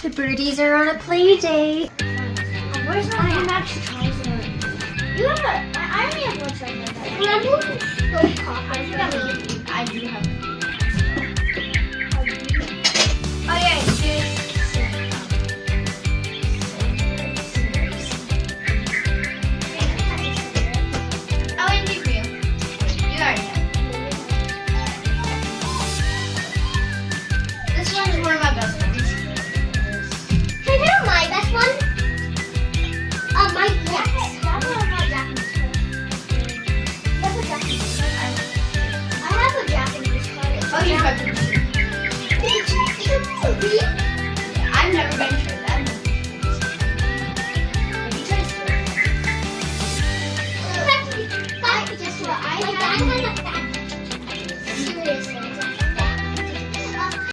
The birdies are on a play date. Where's my Max Kaiser? You have a. I only have one second like that. Remember those coffee? I do have. Oh yeah, I'll wait for you. You already have. This one is one of my best ones. Can I do my best one? My yes. I have a Japanese card. I have a Japanese card. Oh, you have a Japanese card.